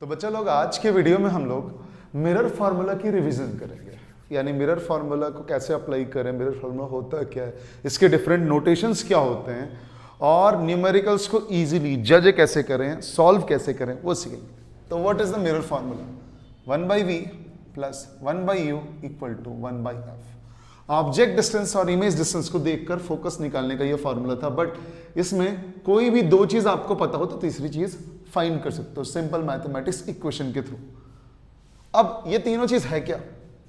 तो बच्चा लोग आज के वीडियो में हम लोग मिरर फार्मूला की रिवीजन करेंगे, यानी मिरर फार्मूला को कैसे अप्लाई करें, मिरर फार्मूला होता क्या है, इसके डिफरेंट नोटेशंस क्या होते हैं और न्यूमेरिकल्स को इजीली जज कैसे करें, सॉल्व कैसे करें, वो सीखेंगे। तो what is the mirror formula? 1/v प्लस 1/u equal to 1/f। Object distance और इमेज डिस्टेंस को देखकर फोकस निकालने का ये फार्मूला था, बट इसमें कोई भी दो चीज आपको पता हो तो तीसरी चीज फाइंड कर सकते हो सिंपल मैथमेटिक्स इक्वेशन के थ्रू। अब ये तीनों चीज है क्या,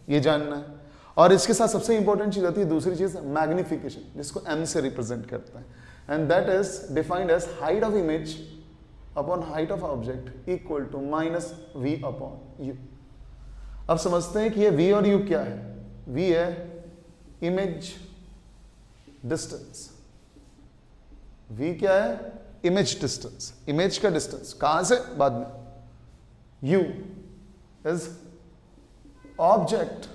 ये जानना है। और इसके साथ सबसे इंपॉर्टेंट चीज आती है दूसरी चीज, मैग्निफिकेशन, जिसको m से रिप्रेजेंट करता है, and that is defined as height of image upon height of object equal to minus v upon u। अब समझते हैं कि ये v और u क्या है। v है इमेज डिस्टेंस, v क्या है? इमेज डिस्टेंस, इमेज का डिस्टेंस कहां से, बाद में। u is object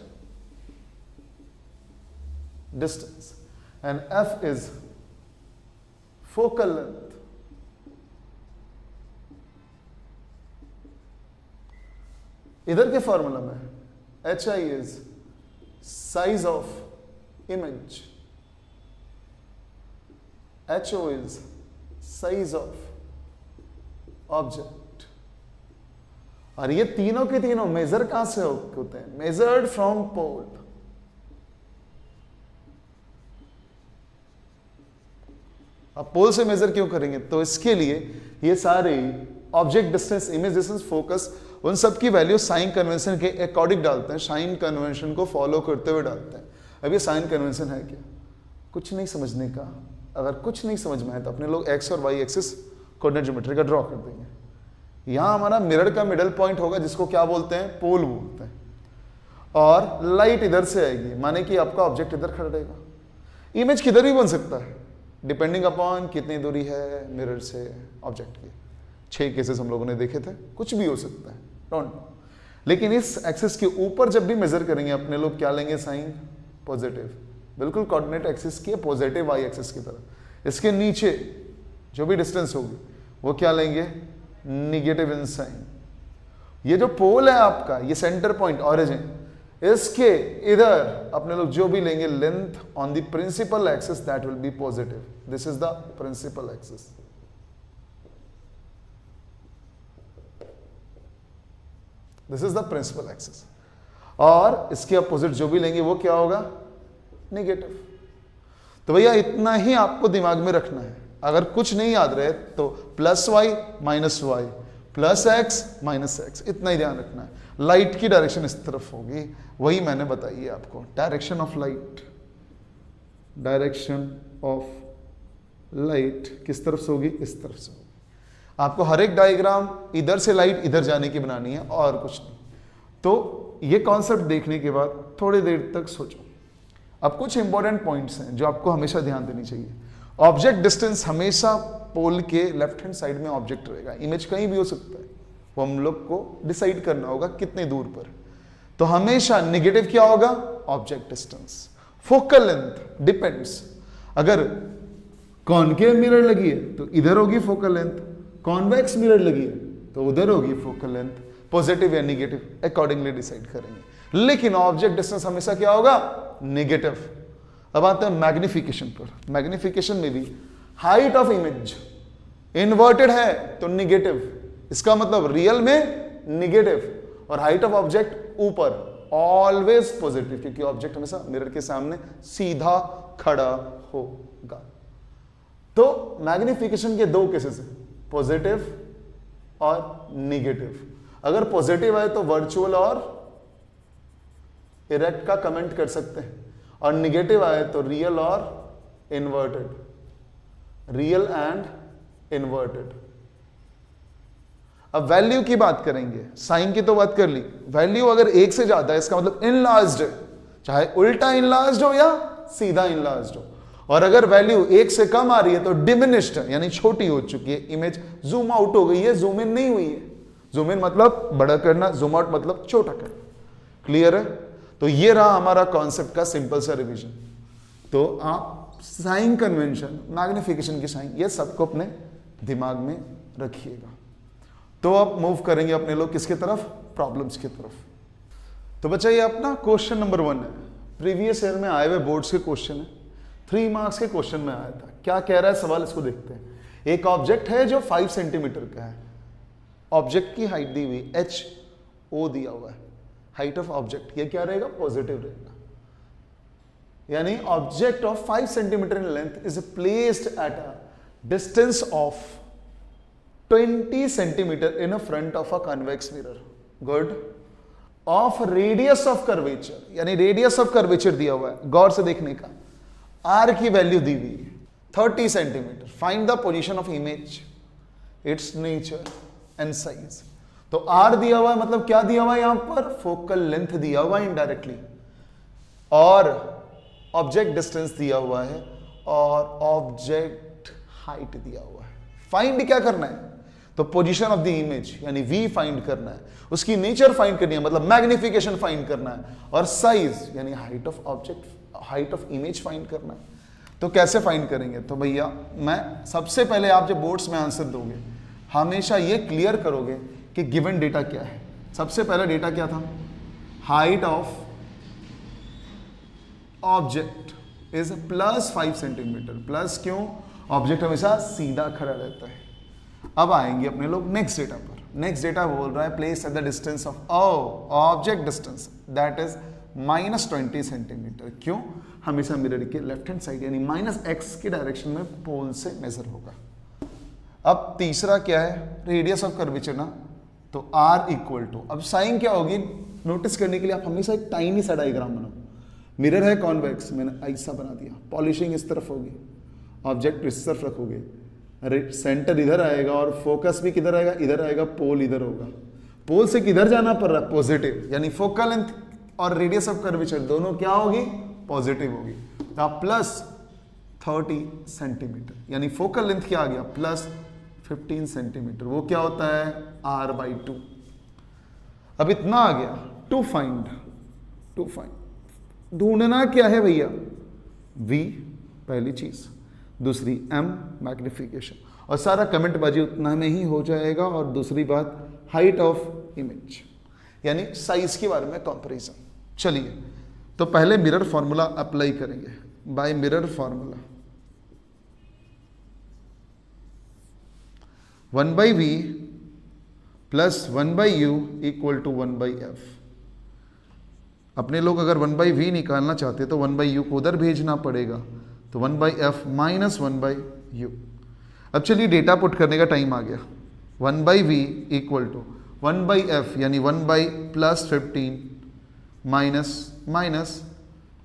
distance and f is focal length. इधर के फॉर्मूला में hi is size of image, ho is size of object. और ये तीनों के तीनों मेजर कहां से होते हैं? Measured from pole. अब पोल से मेजर क्यों करेंगे? तो इसके लिए ये सारे object distance, image distance, focus, उन सब की वैल्यू साइन कन्वेंशन के अकॉर्डिंग डालते हैं, साइन कन्वेंशन को फॉलो करते हुए डालते हैं। अब ये साइन कन्वेंशन है क्या? कुछ नहीं समझने का। अगर कुछ नहीं समझ में आए तो अपने लोग एक्स और वाई एक्सिस कोऑर्डिनेट ज्योमेट्री का ड्रॉ कर देंगे। यहां हमारा मिरर का मिडल पॉइंट होगा, जिसको क्या बोलते हैं? पोल बोलते हैं। और लाइट इधर से आएगी, माने कि आपका ऑब्जेक्ट इधर खड़ा रहेगा। इमेज किधर भी बन सकता है, डिपेंडिंग अपॉन कितनी दूरी है मिरर से ऑब्जेक्ट की। 6 केसेस हम लोगों ने देखे थे, कुछ भी हो सकता है, डोंट नो। लेकिन इस एक्सिस के ऊपर जब भी मेजर करेंगे अपने लोग क्या लेंगे? साइन पॉजिटिव, बिल्कुल कोऑर्डिनेट एक्सिस के पॉजिटिव वाई एक्सिस की तरह। इसके नीचे जो भी डिस्टेंस होगी वो क्या लेंगे? Negative in sign. ये जो पोल है आपका, ये सेंटर पॉइंट ऑरिजिन, इसके इधर अपने लोग जो भी लेंगे length on the principal axis, that will be positive. This is the principal axis. This is the principal axis. और इसके अपोजिट जो भी लेंगे वो क्या होगा? नेगेटिव। तो भैया इतना ही आपको दिमाग में रखना है। अगर कुछ नहीं याद रहे तो plus y minus y plus x minus x, इतना ही ध्यान रखना है। लाइट की डायरेक्शन इस तरफ होगी, वही मैंने बताई है आपको। Direction of light, direction of light किस तरफ से होगी? इस तरफ से होगी। आपको हर एक डायग्राम इधर से लाइट इधर जाने की बनानी है और कुछ नहीं। तो ये कॉन्सेप्ट देखने के बाद थोड़ी देर तक सोचो। अब कुछ इंपॉर्टेंट पॉइंट्स हैं जो आपको हमेशा ध्यान देनी चाहिए। ऑब्जेक्ट डिस्टेंस हमेशा पोल के लेफ्ट हैंड साइड में ऑब्जेक्ट रहेगा। इमेज कहीं भी हो सकता है, वो हम लोग को डिसाइड करना होगा कितने दूर पर। तो हमेशा नेगेटिव क्या होगा? Object distance. Focal length depends, अगर कॉनकेव मिरर लगी है तो इधर होगी फोकल लेंथ, कॉन्वेक्स मिरर लगी है तो उधर होगी फोकल लेंथ। पॉजिटिव या नेगेटिव अकॉर्डिंगली डिसाइड करेंगे, लेकिन ऑब्जेक्ट डिस्टेंस हमेशा क्या होगा? नेगेटिव। अब आते हैं मैग्निफिकेशन पर। मैग्निफिकेशन में भी हाइट ऑफ इमेज इन्वर्टेड है तो नेगेटिव, इसका मतलब रियल में नेगेटिव, और हाइट ऑफ ऑब्जेक्ट ऊपर ऑलवेज पॉजिटिव, क्योंकि ऑब्जेक्ट हमेशा मिरर के सामने सीधा खड़ा होगा। तो मैग्निफिकेशन के दो केसेस हैं, पॉजिटिव और नेगेटिव। अगर पॉजिटिव है तो वर्चुअल और इरेक्ट का कमेंट कर सकते हैं, और नेगेटिव आए तो रियल और इन्वर्टेड, रियल एंड इन्वर्टेड। अब वैल्यू की बात करेंगे, साइन की तो बात कर ली। वैल्यू अगर 1 से ज्यादा है इसका मतलब इनलार्ज्ड है, चाहे उल्टा इनलार्ज्ड हो या सीधा इनलार्ज्ड हो। और अगर वैल्यू 1 से कम आ रही है तो डिमिनिश्ड है, यानी छोटी हो चुकी है। इमेज जूम आउट हो गई है, जूम इन नहीं हुई है। जूम इन मतलब बड़ा करना, जूम आउट मतलब छोटा करना। क्लियर है? तो ये रहा हमारा कॉन्सेप्ट का सिंपल सा रिवीजन। तो आप साइन कन्वेंशन, मैग्निफिकेशन की साइन, ये सबको अपने दिमाग में रखिएगा। तो अब मूव करेंगे अपने लोग किसके तरफ, प्रॉब्लम्स की तरफ। तो बच्चा ये अपना क्वेश्चन नंबर 1 है, प्रीवियस ईयर में आए हुए बोर्ड्स के क्वेश्चन है, 3 मार्क्स के क्वेश्चन में आया था। क्या कह रहा है सवाल, इसको देखते हैं। एक ऑब्जेक्ट है जो 5 सेंटीमीटर का है, ऑब्जेक्ट की हाइट दी हुई HO दिया हुआ है, हाइट ऑफ ऑब्जेक्ट, ये क्या रहेगा, पॉजिटिव रहेगा। यानी object of 5 centimetre in length is placed at a distance of 20 centimetre in front of a convex mirror, good, of radius of curvature, यानी रेडियस ऑफ कर्वेचर दिया हुआ है, गौर से देखने का, आर की वैल्यू दी हुई है 30 centimetre, find the position of image, it's nature and size. तो आर दिया हुआ है, मतलब क्या दिया हुआ है यहां पर, फोकल लेंथ दिया हुआ है इनडायरेक्टली, और ऑब्जेक्ट डिस्टेंस दिया हुआ है, और ऑब्जेक्ट हाइट दिया हुआ है। फाइंड क्या करना है, तो पोजीशन ऑफ द इमेज यानी वी फाइंड करना है, उसकी नेचर फाइंड करनी है, मतलब मैग्निफिकेशन फाइंड करना है, और साइज यानी height of object, height of image find करना है। तो कैसे फाइंड करेंगे, तो भैया मैं सबसे पहले, आप जब बोर्ड्स में आंसर दोगे हमेशा ये क्लियर करोगे कि गिवन डेटा क्या है। सबसे पहला डेटा क्या था, height of object is +5 centimetre, plus क्यों, ऑब्जेक्ट हमेशा सीधा खड़ा रहता है। अब आएंगे अपने लोग नेक्स्ट डेटा पर। नेक्स्ट डेटा बोल रहा है place at the distance of object distance that is -20 centimetre, क्यों, हमेशा मिरर के लेफ्ट हैंड साइड यानी -x की डायरेक्शन में पोल से मेजर होगा। अब तीसरा क्या है, रेडियस ऑफ कर्वेचर ना, तो r इक्वल टू, अब साइन क्या होगी नोटिस करने के लिए आप हमेशा एक टाइनी सा डायग्राम बनाओ। मिरर है कॉन्वेक्स, मैंने ऐसा बना दिया, पॉलिशिंग इस तरफ होगी, ऑब्जेक्ट इस तरफ रखोगे, सेंटर इधर आएगा और फोकस भी किधर आएगा, इधर आएगा, पोल इधर होगा। पोल से किधर जाना पड़ रहा है, पॉजिटिव, यानी फोकल लेंथ और रेडियस ऑफ कर्वेचर दोनों क्या होगी, पॉजिटिव होगी। तो आप +30 सेंटीमीटर, यानी फोकल लेंथ क्या आ गया, +15 सेंटीमीटर, वो क्या होता है r/2। अब इतना आ गया। टू फाइंड ढूंढना क्या है भैया, v पहली चीज, दूसरी m मैग्निफिकेशन, और सारा कमेंट बाजी उतना में ही हो जाएगा। और दूसरी बात हाइट ऑफ इमेज यानी साइज के बारे में कंपैरिजन। चलिए तो पहले मिरर फॉर्मूला अप्लाई करेंगे। By mirror formula 1/v + 1/u = 1/f। अपने लोग अगर 1/v निकालना चाहते तो 1/u को उधर भेजना पड़ेगा, तो 1/f - 1/u। अब चलिए डेटा पुट करने का टाइम आ गया। 1/v = 1/f यानी 1 + 15 minus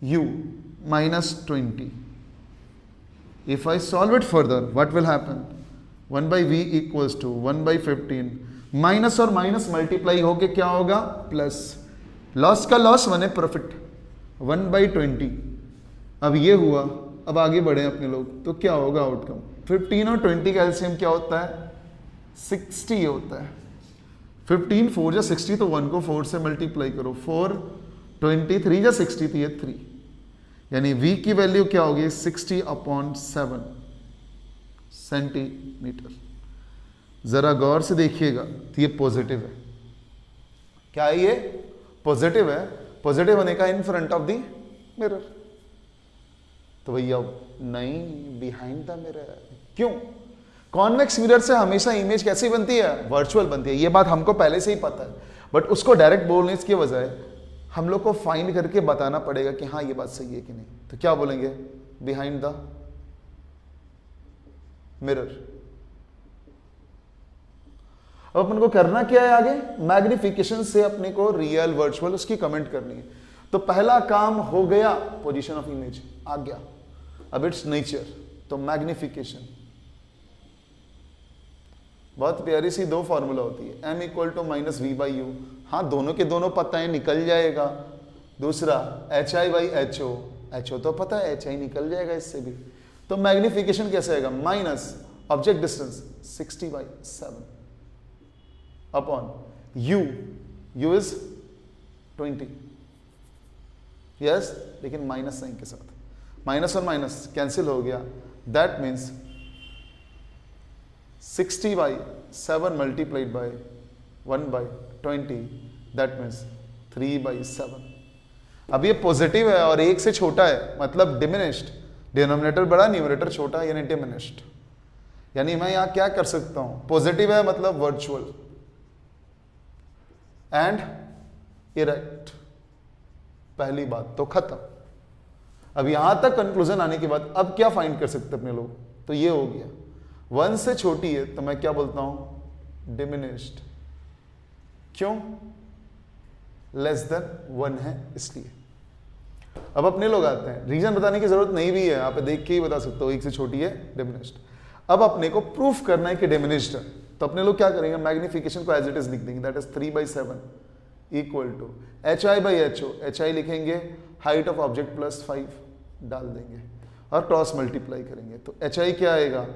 u -20. If I solve it further, what will happen? 1/v = 1/15, minus और माइनस मल्टीप्लाई होके क्या होगा, प्लस, लॉस का लॉस बने प्रॉफिट, 1/20। अब ये हुआ, अब आगे बढ़े अपने लोग, तो क्या होगा आउटकम, 15 और 20 का एलसीएम क्या होता है, 60 होता है। 15 4 या 60, तो 1 को 4 से मल्टीप्लाई करो, 4 23 या 60 तो ये 3, यानी v की वैल्यू क्या होगी, 60/7 सेंटीमीटर। जरा गौर से देखिएगा, तो ये पॉजिटिव है। क्या है ये, पॉजिटिव है। पॉजिटिव होने का in front of the mirror, तो भैया नहीं, बिहाइंड द मिरर। क्यों, कॉन्वेक्स मिरर से हमेशा इमेज कैसी बनती है, वर्चुअल बनती है। ये बात हमको पहले से ही पता है, बट उसको डायरेक्ट बोलने के बजाय हम लोग को फाइंड करके बताना पड़ेगा कि हाँ ये बात सही है कि नहीं। तो क्या बोलेंगे, बिहाइंड द मिरर। अब अपन को करना क्या है आगे, मैग्निफिकेशन से अपने को रियल वर्चुअल उसकी कमेंट करनी है। तो पहला काम हो गया, पोजीशन ऑफ इमेज आ गया। अब इट्स नेचर, तो मैग्निफिकेशन, बहुत प्यारी सी दो फॉर्मूला होती है, m = -v/u। हाँ दोनों के दोनों पता है, निकल जाएगा। दूसरा hi/ho, ho तो पता है, hi निकल जाएगा इससे भी। तो मैग्निफिकेशन कैसे आएगा, minus object distance 60/7 upon u is 20, yes, लेकिन माइनस साइन के साथ, माइनस और माइनस कैंसिल हो गया। That means 60/7 × 1/20, that means 3/7। अब ये पॉजिटिव है और 1 से छोटा है, मतलब डिमिनिश्ड। डिनोमिनेटर बड़ा, न्यूमरेटर छोटा, यानी डिमिनिश्ड। यानी मैं यहां क्या कर सकता हूं, पॉजिटिव है मतलब वर्चुअल एंड इरेक्ट। पहली बात तो खत्म। अब यहां तक कंक्लूजन आने के बाद अब क्या फाइंड कर सकते अपने लोग, तो ये हो गया 1 से छोटी है तो मैं क्या बोलता हूं, डिमिनिश्ड। क्यों, लेस देन 1 है इसलिए। अब अपने लोग आते हैं, रीजन बताने की जरूरत नहीं भी है, आप देख के ही बता सकते हो 1 से छोटी है, डिमिनिश्ड। अब अपने को प्रूफ करना है कि डिमिनिश्ड है, तो अपने लोग क्या करेंगे, मैग्निफिकेशन को एज इट इज लिख देंगे, that is 3/7 equal to HI/HO। HI लिखेंगे हाइट ऑफ ऑब्जेक्ट प्लस 5 डाल देंगे और क्रॉस मल्टीप्लाई करेंगे, तो HI क्या आएगा,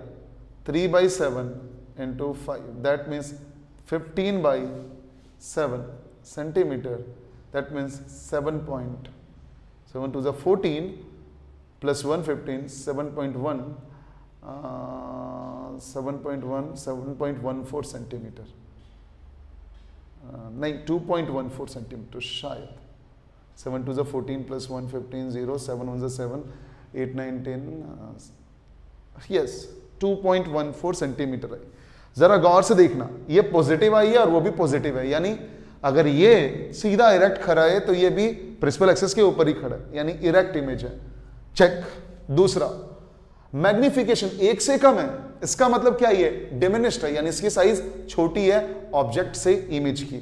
3/7 into 5, that means 15/7 centimetre, that means 7 to the 14 plus 115, 7.1, 7.14 centimetre, नहीं 2.14 सेंटीमीटर शायद। 7 to the 14 plus 115, 0, 7 1 7, 8 9 10, yes 2.14 centimetre है। जरा गौर से देखना, ये पॉजिटिव आई है और वो भी पॉजिटिव है, यानी अगर ये सीधा इरेक्ट खड़ा है तो ये भी प्रिंसिपल एक्सिस के ऊपर ही खड़ा है, यानी इरेक्ट इमेज है, चेक। दूसरा, मैग्निफिकेशन 1 से कम है, इसका मतलब क्या, ये डिमिनिश्ड है, यानी इसकी साइज छोटी है ऑब्जेक्ट से इमेज की।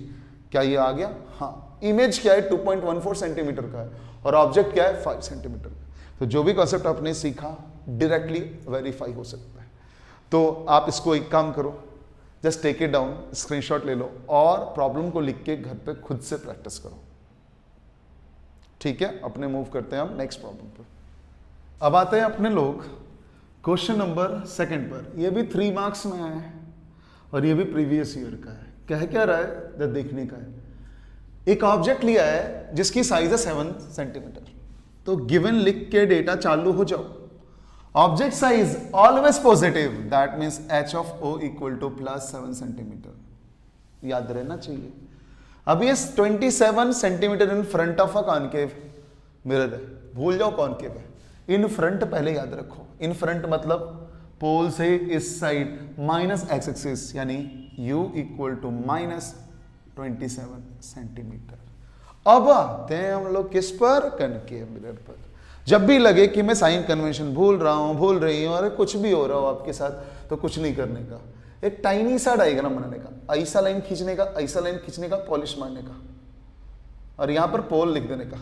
क्या ये आ गया, हाँ। इमेज क्या है, 2.14 सेंटीमीटर का है और ऑब्जेक्ट क्या है, 5 सेंटीमीटर का। तो जो भी कॉन्सेप्ट आपने सीखा डायरेक्टली वेरीफाई हो सकता है। तो आप इसको एक काम करो, just take it down, screenshot ले लो और प्रॉब्लम को लिख के घर पे खुद से प्रैक्टिस करो, ठीक है। अपने मूव करते हैं हम नेक्स्ट प्रॉब्लम पर। अब आते हैं अपने लोग क्वेश्चन नंबर 2 पर। ये भी 3 मार्क्स में है और ये भी प्रीवियस ईयर का है। कह क्या रहा है, जब देखने का है, एक ऑब्जेक्ट लिया है जिसकी साइज है 7 सेंटीमीटर। तो गिवन लिख के डेटा चालू हो जाओ। Object size always positive, that means H of O equal two plus 7 centimetre, याद रहना चाहिए। अब ये 27 centimetre in front of a concave mirror है, भूल जाओ कॉनकेव है, इन फ्रंट पहले याद रखो। इन फ्रंट मतलब पोल से इस साइड माइनस एक्स एक्सिस, यानी U equal to minus 27 centimetre. अब आते हैं हम लोग किस पर, कॉनकेव मिरर पर। जब भी लगे कि मैं साइन कन्वेंशन भूल रहा हूं, भूल रही हूं, अरे कुछ भी हो रहा हो आपके साथ, तो कुछ नहीं करने का, एक टाइनी सा डायग्राम बनाने का, ऐसा लाइन खींचने का, ऐसा लाइन खींचने का, पॉलिश मारने का और यहां पर पोल लिख देने का।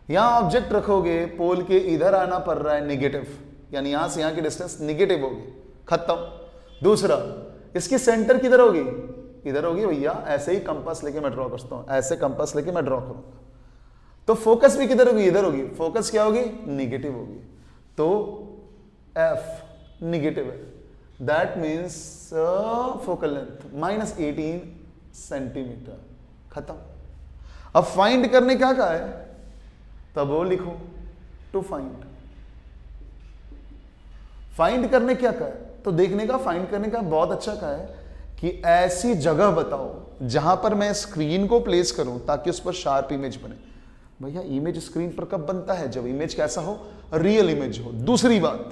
यहां ऑब्जेक्ट रखोगे, पोल के इधर आना पड़ रहा है नेगेटिव, यानी यहां से यहां की डिस्टेंस नेगेटिव होगी, खत्म। दूसरा, इसकी सेंटर किधर होगी, इधर होगी भैया। ऐसे ही कंपास लेके मैं ड्रॉ करता हूं, ऐसे कंपास लेके मैं ड्रॉ करूंगा, तो फोकस भी किधर होगी, इधर होगी। फोकस क्या होगी, नेगेटिव होगी, तो F नेगेटिव है, that means focal length minus 18 centimetre, खत्म। अब फाइंड करने क्या कहा है, तब वो लिखो टू फाइंड। फाइंड करने क्या कहा है, तो देखने का, फाइंड करने का बहुत अच्छा कहा है कि ऐसी जगह बताओ जहां पर मैं स्क्रीन को प्लेस करूं ताकि उस पर शार्प इमेज बने। भैया इमेज स्क्रीन पर कब बनता है, जब इमेज कैसा हो, रियल इमेज हो। दूसरी बात,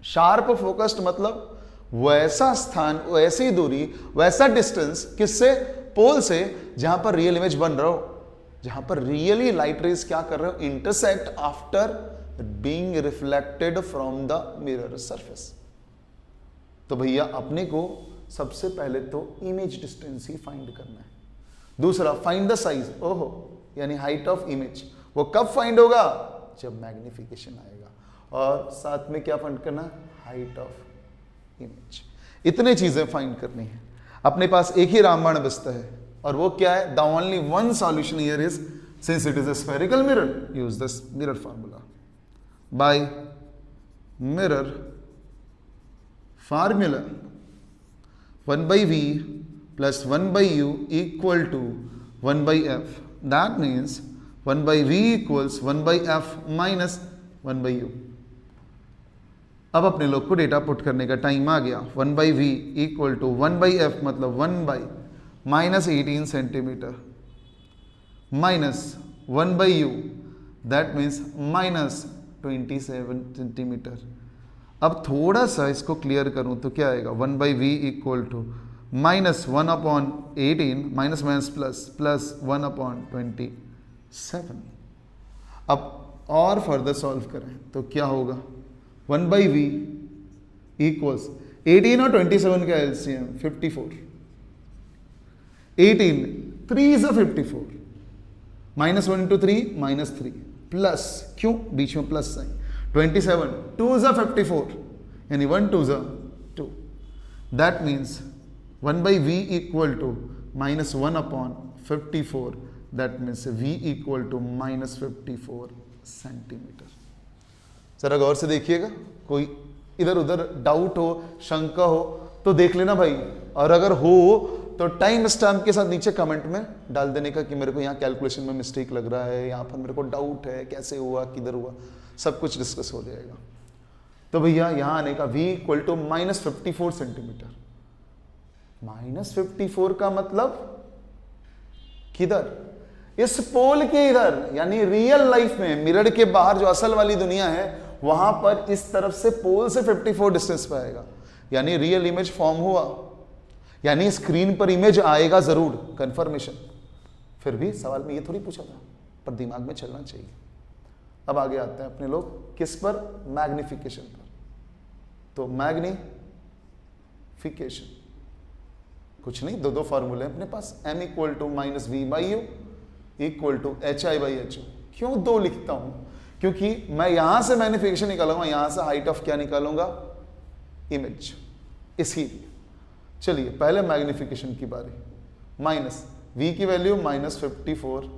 शार्प फोकस्ड मतलब वैसा स्थान, वैसी दूरी, वैसा डिस्टेंस, किससे, पोल से, जहां पर रियल इमेज बन रहा हो, जहां पर रियली लाइट रेज क्या कर रहे हो, intersect after being reflected from the mirror surface. तो भैया अपने को सबसे पहले तो इमेज डिस्टेंस ही फाइंड करना है। दूसरा, फाइंड द साइज, ओहो, यानी हाइट ऑफ इमेज। वो कब फाइंड होगा, जब मैग्निफिकेशन आएगा। और साथ में क्या फाइंड करना, हाइट ऑफ इमेज। इतने चीजें फाइंड करनी है। अपने पास एक ही रामबाण बचता है और वो क्या है, the only one solution here is, since it is a spherical mirror, use the mirror formula. By mirror formula 1/v plus 1/u equal to 1/f. That means 1/v equals 1/f minus 1/u. अब अपने लोग को data put करने का time आ गया। 1/v equal to 1/f मतलब 1/, minus 18 centimetre minus 1/u that means minus 27 centimetre. अब थोड़ा सा इसको क्लियर करूं तो क्या आएगा, 1/v equal to minus 1/18 minus minus plus plus 1/27। अब और फर्दर सॉल्व करें तो क्या होगा, 1/v इक्वल्स 18 और 27 का LCM 54, 18 3 is 54 minus 1 into 3 minus 3 plus, क्यों बीच में प्लस साइन, 27 2 इज 54 यानी 1 2 is 2 that means 1/v equal to minus 1/54 that means v equal to minus 54 centimetre. जरा गौर से देखिएगा, कोई इधर उधर डाउट हो शंका हो तो देख लेना भाई, और अगर हो तो टाइम स्टैम्प के साथ नीचे कमेंट में डाल देने का कि मेरे को यहाँ कैलकुलेशन में मिस्टेक लग रहा है, यहाँ पर मेरे को डाउट है, कैसे हुआ किधर हुआ, सब कुछ डिस्कस हो जाएगा। तो भैया यहाँ आने का v equal to minus 54 centimetre, minus 54 का मतलब किधर, इस पोल के इधर, यानी रियल लाइफ में मिरर के बाहर जो असल वाली दुनिया है वहां पर इस तरफ से पोल से 54 डिस्टेंस पे आएगा, यानी रियल इमेज फॉर्म हुआ, यानी स्क्रीन पर इमेज आएगा जरूर, कंफर्मेशन। फिर भी सवाल में ये थोड़ी पूछा था, पर दिमाग में चलना चाहिए। अब आगे आते हैं अपने लोग किस पर, मैग्निफिकेशन पर। तो मैग्निफिकेशन कुछ नहीं, दो फॉर्मूले हैं अपने पास, m equal to minus v by u equal to H I by H. क्यों दो लिखता हूं, क्योंकि मैं यहां से मैग्निफिकेशन निकालूंगा, यहां से हाइट ऑफ क्या निकालूंगा, इमेज, इसीलिए। चलिए पहले मैग्निफिकेशन की बारी, माइनस v की वैल्यू माइनस 54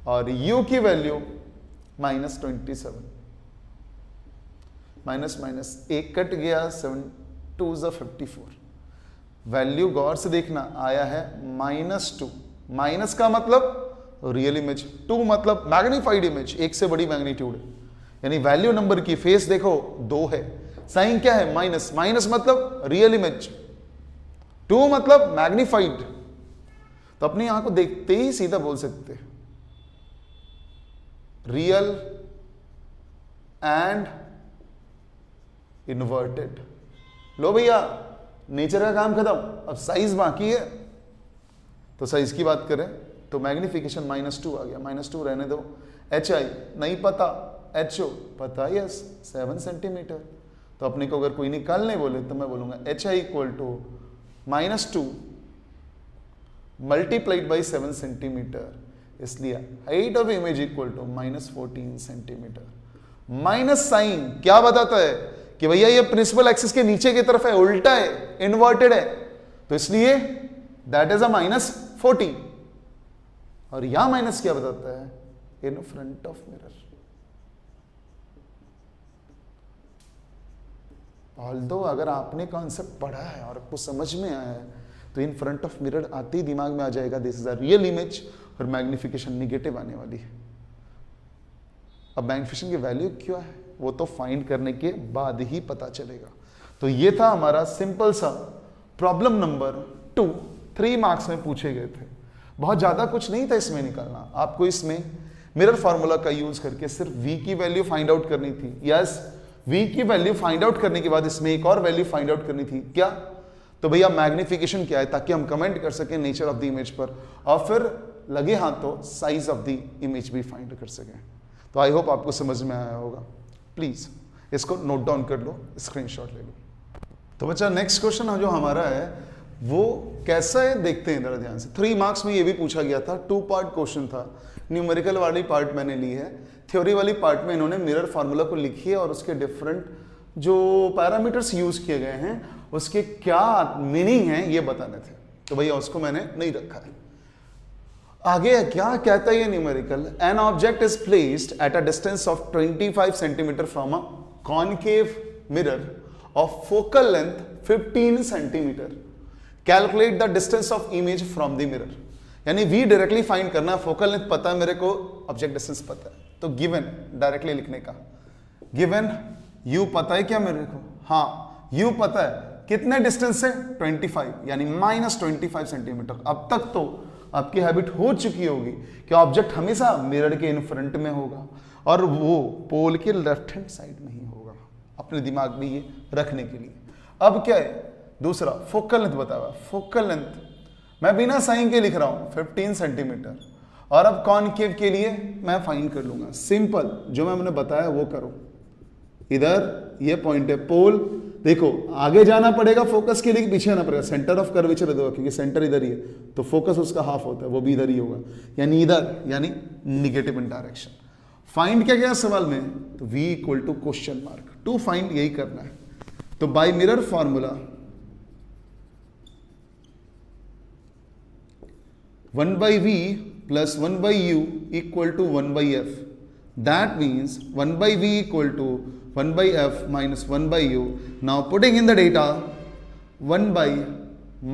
और u की वैल्यू माइनस 27, माइनस माइनस एक कट गया, 7 2 is 54, वैल्यू गौर से देखना आया है -2, माइनस का मतलब रियल इमेज, 2 मतलब मैग्नीफाइड इमेज, एक से बड़ी मैग्नीट्यूड है, यानी वैल्यू नंबर की फेस देखो 2 है, साइन क्या है माइनस, माइनस मतलब रियल इमेज, 2 मतलब मैग्नीफाइड। तो अपनी आंख को देखते ही सीधा बोल सकते हैं रियल एंड इन्वर्टेड। लो भैया नेचर का काम खत्म, अब साइज बाकी है। तो साइज की बात करें तो मैग्निफिकेशन -2 आ गया, -2 रहने दो, एच आई नहीं पता, एच ओ पता, यस 7 सेंटीमीटर। तो अपने को अगर कोई निकालने बोले तो मैं बोलूंगा H I equal to -2 multiplied by 7 centimetre, इसलिए height of image equal to -14 centimetre. Minus sign क्या बताता है कि भैया ये प्रिंसिपल एक्सिस के नीचे की तरफ है, उल्टा है, इन्वर्टेड है, तो इसलिए दैट इज अ -14। और यहां माइनस क्या बताता है, in front of mirror. Although अगर आपने कॉन्सेप्ट पढ़ा है और आपको समझ में आया है तो इन फ्रंट ऑफ मिरर आते ही दिमाग में आ जाएगा this is a real image, और मैग्निफिकेशन निगेटिव आने वाली है। अब मैग्निफिकेशन की वैल्यू क्या है वो तो फाइंड करने के बाद ही पता चलेगा। तो ये था हमारा सिंपल सा प्रॉब्लम नंबर 2, 3 मार्क्स में पूछे गए थे। बहुत ज्यादा कुछ नहीं था इसमें निकालना, आपको इसमें मिरर फॉर्मूला का यूज करके सिर्फ v की वैल्यू फाइंड आउट करनी थी। यस, v की वैल्यू फाइंड आउट करने के बाद इसमें एक और वैल्यू फाइंड आउट करनी थी, क्या, तो भैया मैग्निफिकेशन क्या है, ताकि हम कमेंट कर सकें नेचर ऑफ द इमेज पर, और फिर लगे हाथों साइज ऑफ द इमेज भी फाइंड कर सकें। तो आई होप आपको समझ में आया होगा। प्लीज इसको नोट डाउन कर लो, स्क्रीनशॉट ले लो। तो बच्चा नेक्स्ट क्वेश्चन जो हमारा है वो कैसा है देखते हैं जरा ध्यान से। 3 मार्क्स में ये भी पूछा गया था, 2 पार्ट क्वेश्चन था। न्यूमेरिकल वाली पार्ट मैंने ली है, थ्योरी वाली पार्ट में इन्होंने मिरर फार्मूला को लिखी है और उसके डिफरेंट जो पैरामीटर्स यूज किए गए हैं उसके क्या मीनिंग है ये बताने थे। तो भैया उसको मैंने नहीं रखा है। आगे क्या कहता है ये numerical, an object is placed at a distance of 25 centimetre from a concave mirror of focal length 15 centimetre, calculate the distance of image from the mirror. यानी v डायरेक्टली फाइंड करना है, फोकल लेंथ पता है मेरे को, object distance पता है, तो गिवन डायरेक्टली लिखने का, गिवन u पता है क्या मेरे को, हाँ u पता है, कितने डिस्टेंस से? 25, यानी -25 सेंटीमीटर। अब तक तो आपकी हैबिट हो चुकी होगी कि ऑब्जेक्ट हमेशा मिरर के इन फ्रंट में होगा और वो पोल के लेफ्ट हैंड साइड में ही होगा, अपने दिमाग में ये रखने के लिए। अब क्या है दूसरा, फोकल लेंथ बताया हुआ। फोकल लेंथ मैं बिना साइन के लिख रहा हूं 15 सेंटीमीटर, और अब कॉनकेव के लिए मैं फाइंड कर लूंगा। सिंपल, जो मैंने बताया वो करो। इधर ये पॉइंट है पोल, देखो आगे जाना पड़ेगा फोकस के लिए कि पीछे आना पड़ेगा, सेंटर ऑफ कर्वेचर इधर, क्योंकि सेंटर इधर ही है तो फोकस उसका हाफ होता है, वो भी इधर ही होगा, यानी इधर, यानी निगेटिव इन डायरेक्शन। फाइंड क्या गया सवाल में? तो v equal to question mark, to find यही करना है। तो बाय mirror formula 1/v plus 1/u equal to 1/f. That means 1/v equal to 1/f minus 1/u. Now putting in the data, 1 by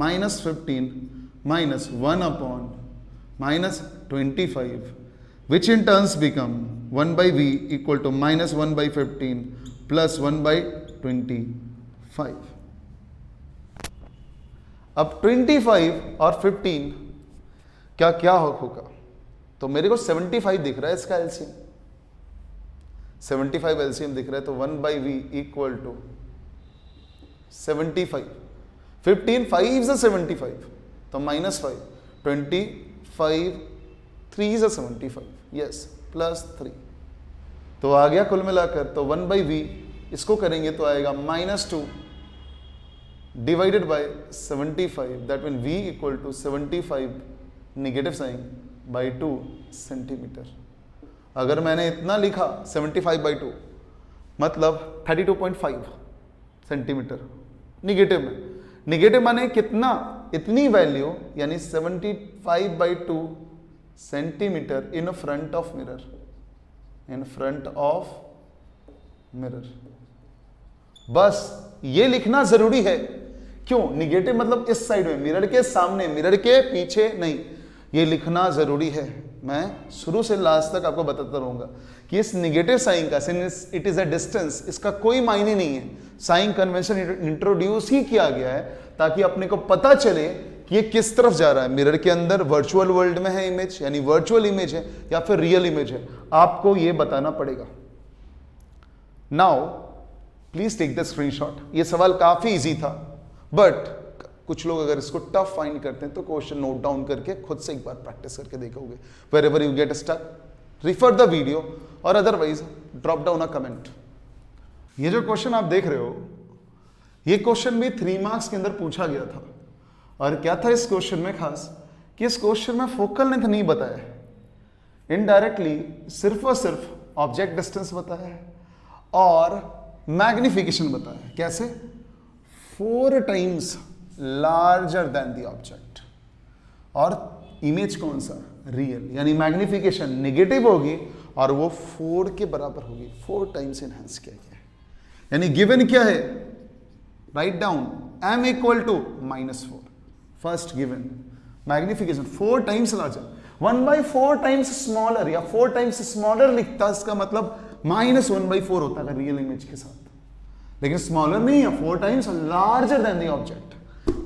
minus 15 minus 1 upon minus 25, which in turns become 1/v equal to minus 1 by 15 plus 1 by 25. अब 25 और 15 क्या क्या होगा? तो मेरे को 75 दिख रहा है इसका एलसीएम, 75 एलसीएम दिख रहा है, तो 1/v इक्वल टू 75, 15 5 से 75 तो -5, 25 3 से 75, यस, +3, तो आ गया कुल मिलाकर। तो 1/v इसको करेंगे तो आएगा -2 divided by 75, that mean v equal to 75 negative sign by 2 centimetre. अगर मैंने इतना लिखा 75/2 मतलब 32.5 सेंटीमीटर नेगेटिव में। नेगेटिव माने कितना? इतनी वैल्यू, यानी 75/2 centimetre in front of mirror, in front of mirror. बस ये लिखना जरूरी है। क्यों? निगेटिव मतलब इस साइड में, मिरर के सामने, मिरर के पीछे नहीं, ये लिखना जरूरी है। मैं शुरू से लास्ट तक आपको बताता रहूंगा कि इस निगेटिव साइन का, since it is a distance, इसका कोई मायने नहीं है। साइन कन्वेंशन इंट्रोड्यूस ही किया गया है ताकि अपने को पता चले कि ये किस तरफ जा रहा है। मिरर के अंदर वर्चुअल वर्ल्ड में है इमेज, यानी वर्चुअल इमेज है या फिर रियल इमेज है, आपको ये बताना पड़ेगा। Now please take the screenshot. ये सवाल काफी इजी था, बट कुछ लोग अगर इसको टफ फाइंड करते हैं तो क्वेश्चन नोट डाउन करके खुद से एक बार प्रैक्टिस करके देखोगे। Wherever you get stuck, refer the video और otherwise drop down a comment. ये जो क्वेश्चन आप देख रहे हो, ये क्वेश्चन भी 3 मार्क्स के अंदर पूछा गया था। और क्या था इस क्वेश्चन में खास, कि इस क्वेश्चन में फोकल लेंथ नहीं बताया है, इनडायरेक्टली सिर्फ और सिर्फ ऑब्जेक्ट डिस्टेंस बताया है और मैग्निफिकेशन बताया है। कैसे? 4 times larger than the object. और इमेज कौन सा? रियल, यानी मैग्निफिकेशन नेगेटिव होगी और वो 4 के बराबर होगी, 4 टाइम्स एनहांस किया गया है। यानी गिवन क्या है? Write down m equal to -4, first given. Magnification 4 times larger, 1/4 times smaller या 4 टाइम्स स्मॉलर लिखता, इसका मतलब -1/4 होता है रियल इमेज के साथ, लेकिन स्मॉलर नहीं है, 4 times larger than the object,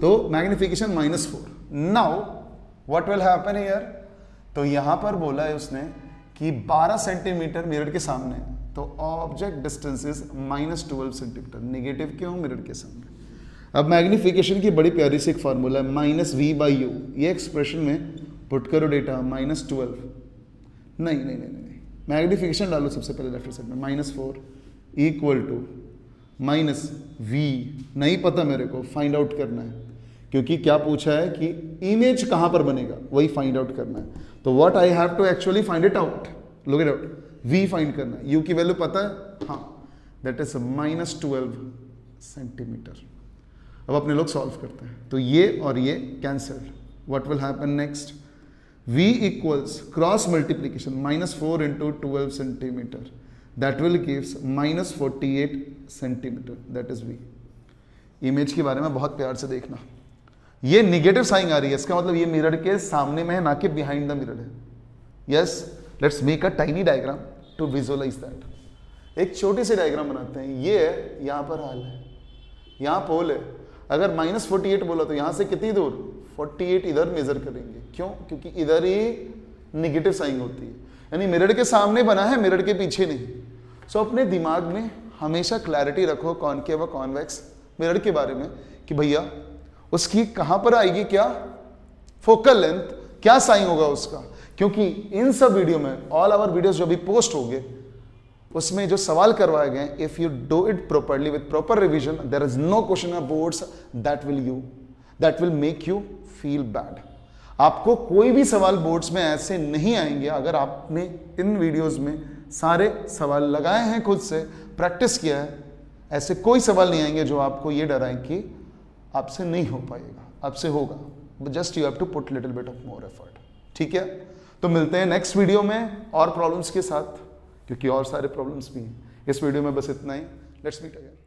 तो magnification -4। Now what will happen here? तो यहां पर बोला है उसने कि 12 सेंटीमीटर मिरर के सामने, तो object distance is -12 centimetre. Negative क्यों? मिरर के सामने। अब मैग्निफिकेशन की बड़ी प्यारी सी एक फार्मूला है, -v/u। ये एक्सप्रेशन में पुट करो डेटा, -12 नहीं, मैग्निफिकेशन डालो सबसे पहले लेफ्ट साइड में, -4 इक्वल टू -v। नहीं पता मेरे को, फाइंड आउट करना है, क्योंकि क्या पूछा है कि इमेज कहां पर बनेगा, वही फाइंड आउट करना है। तो what I have to actually find it out, look it out, v find करना है। u की वैल्यू पता है? हाँ, दैट इज -12 सेंटीमीटर। अब अपने लोग सॉल्व करते हैं, तो ये और ये cancelled. What will happen next? v equals cross multiplication -4 into 12 centimetre, that will gives -48 centimetre, that is v। Image के बारे में बहुत प्यार से देखना, ये निगेटिव साइन आ रही है, इसका मतलब ये मिरर के सामने में है, ना कि बिहाइंड द मिरर है। Yes, let's make a tiny diagram to visualise that. एक छोटी सी डायग्राम बनाते हैं। ये यहाँ पर हाल है, यहाँ पोल है। अगर -48 बोला तो यहां से कितनी दूर, 48 इधर मेजर करेंगे। क्यों? क्योंकि इधर ही निगेटिव साइन होती है, यानी मिरर के सामने बना है, मिरर के पीछे नहीं। सो अपने दिमाग में हमेशा क्लैरिटी रखो कॉनकेव और कॉन्वेक्स मिरर के बारे में कि भैया उसकी कहां पर आएगी, क्या फोकल लेंथ, क्या साइन होगा उसका। क्योंकि इन सब वीडियो में, ऑल आवर वीडियोस जो अभी पोस्ट हो गए, उसमें जो सवाल करवाए गए, if you do it properly with proper revision, there is no question of boards that will make you feel bad. आपको कोई भी सवाल बोर्ड्स में ऐसे नहीं आएंगे अगर आपने इन वीडियोस में सारे सवाल लगाए हैं, खुद से प्रैक्टिस किया है। ऐसे कोई सवाल नहीं आएंगे जो आपको ये डराएं कि आपसे नहीं हो पाएगा, आपसे होगा, just you have to put little bit of more effort. ठीक है, तो मिलते हैं नेक्स्ट वीडियो में और प्रॉब्लम्स के साथ, क्योंकि और सारे प्रॉब्लम्स भी हैं। इस वीडियो में बस इतना ही। Let's meet again.